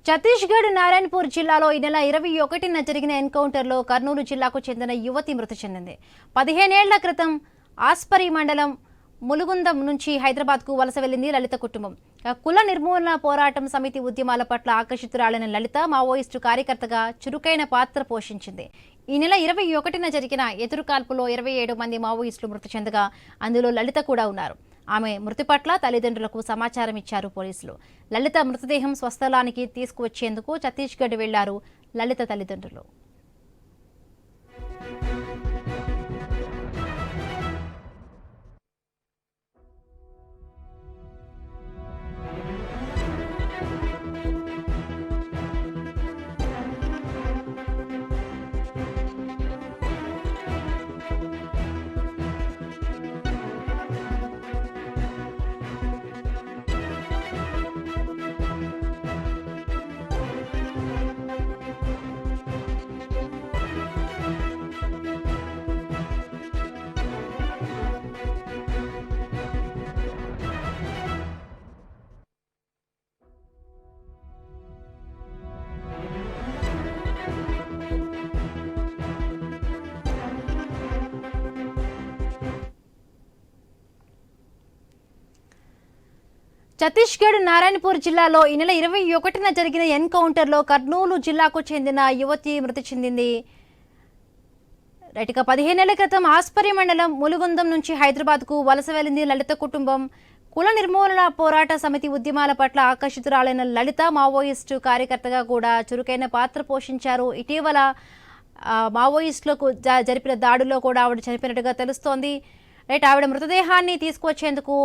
ఛత్తీస్గఢ్ నారాయణపూర్ జిల్లాలో ఈ నెల 21న జరిగిన ఎన్కౌంటర్లో కర్నూలు జిల్లాకు చెందిన యువతి మృతి చెందింది. 15 ఏళ్ల క్రితం ఆస్పరి మండలం ములుగుందం నుంచి హైదరాబాద్కు వలస వెళ్లింది లలిత కుటుంబం. కుల నిర్మూలన పోరాటం సమితి ఉద్యమాల పట్ల ఆకర్షితురాలైన లలిత మావోయిస్టు కార్యకర్తగా చురుకైన పాత్ర పోషించింది. ఈ నెల 21న జరిగిన ఎదురుకాల్పులో 27 మంది మావోయిస్టులు మృతి చెందగా అందులో లలిత కూడా ఉన్నారు. ఆమె మృతి పట్ల తల్లిదండ్రులకు సమాచారం ఇచ్చారు పోలీసులు. లలిత మృతదేహం స్వస్థలానికి తీసుకువచ్చేందుకు ఛత్తీస్గఢ్ వెళ్లారు లలిత తల్లిదండ్రులు. ఛత్తీస్గఢ్ నారాయణపూర్ జిల్లాలో ఈ నెల 21న జరిగిన ఎన్కౌంటర్లో కర్నూలు జిల్లాకు చెందిన యువతి మృతి చెందింది. 15 ఏళ్ల క్రితం ఆస్పరి మండలం ములుగుందం నుంచి హైదరాబాద్కు వలస వెళ్లింది లలిత కుటుంబం. కుల నిర్మూలన పోరాట సమితి ఉద్యమాల పట్ల ఆకర్షితురాలైన లలిత మావోయిస్టు కార్యకర్తగా కూడా చురుకైన పాత్ర పోషించారు. ఇటీవల మావోయిస్టులకు జరిపిన దాడుల్లో కూడా ఆవిడ చనిపోయినట్టుగా తెలుస్తోంది. ఆవిడ మృతదేహాన్ని తీసుకువచ్చేందుకు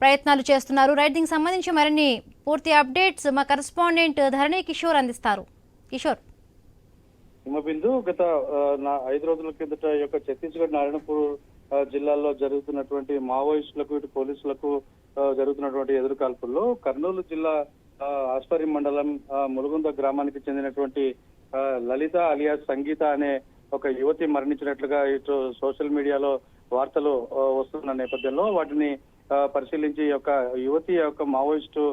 ప్రయత్నాలు చేస్తున్నారు. దీనికి సంబంధించి మరిన్ని పూర్తి అప్డేట్స్ మా కరెస్పాండెంట్ ధరణి కిషోర్ అందిస్తారు. కిషోర్. హిమబిందు, గత 5 రోజుల కిందట యొక్క ఛత్తీస్గఢ్ నారాయణపూర్ జిల్లాలో జరుగుతున్నటువంటి మావోయిస్టులకు ఇటు పోలీసులకు జరుగుతున్నటువంటి ఎదురుకాల్పుల్లో కర్నూలు జిల్లా ఆస్పరి మండలం ములుగుంద గ్రామానికి చెందినటువంటి లలిత అలియాస్ సంగీత అనే ఒక యువతి మరణించినట్లుగా ఇటు సోషల్ మీడియాలో వార్తలు వస్తున్న నేపథ్యంలో వాటిని పరిశీలించి యొక్క యువతి యొక్క మావోయిస్టు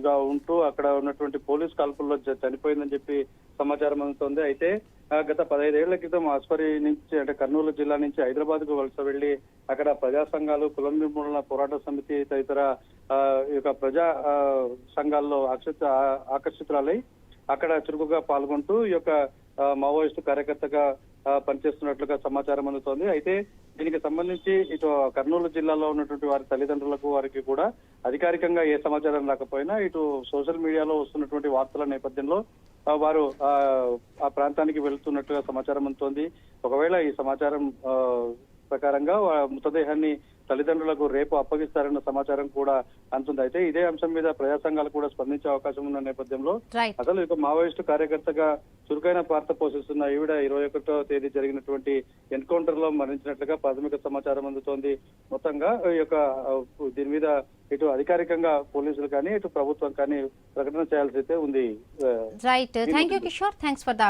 గా ఉంటూ అక్కడ ఉన్నటువంటి పోలీస్ కాల్పుల్లో చనిపోయిందని చెప్పి సమాచారం అందుతోంది. అయితే గత 15 ఏళ్ల క్రితం ఆస్పరి నుంచి అంటే కర్నూలు జిల్లా నుంచి హైదరాబాద్ కు వలస వెళ్లి అక్కడ ప్రజా సంఘాలు, కుల నిర్మూలన పోరాట సమితి తదితర యొక్క ప్రజా సంఘాల్లో ఆకర్షితురాలై అక్కడ చురుకుగా పాల్గొంటూ ఈ యొక్క మావోయిస్టు కార్యకర్తగా పనిచేస్తున్నట్లుగా సమాచారం అందుతోంది. అయితే దీనికి సంబంధించి ఇటు కర్నూలు జిల్లాలో ఉన్నటువంటి వారి తల్లిదండ్రులకు వారికి కూడా అధికారికంగా ఏ సమాచారం రాకపోయినా ఇటు సోషల్ మీడియాలో వస్తున్నటువంటి వార్తల నేపథ్యంలో వారు ఆ ప్రాంతానికి వెళ్తున్నట్టుగా సమాచారం అందుతోంది. ఒకవేళ ఈ సమాచారం ప్రకారంగా మృతదేహాన్ని తల్లిదండ్రులకు రేపు అప్పగిస్తారన్న సమాచారం కూడా అందుతుంది. అయితే ఇదే అంశం మీద ప్రజా సంఘాలు కూడా స్పందించే అవకాశం ఉన్న నేపథ్యంలో అసలు ఇక మావోయిస్టు కార్యకర్తగా చురుకైన పాత్ర పోషిస్తున్న ఈవిడ 21వ తేదీ జరిగినటువంటి ఎన్కౌంటర్ లో మరణించినట్లుగా ప్రాథమిక సమాచారం అందుతోంది. మొత్తంగా ఈ యొక్క దీని మీద ఇటు అధికారికంగా పోలీసులు కానీ ఇటు ప్రభుత్వం కానీ ప్రకటన చేయాల్సి అయితే ఉంది. Right. Thank you Kishore. Thanks for the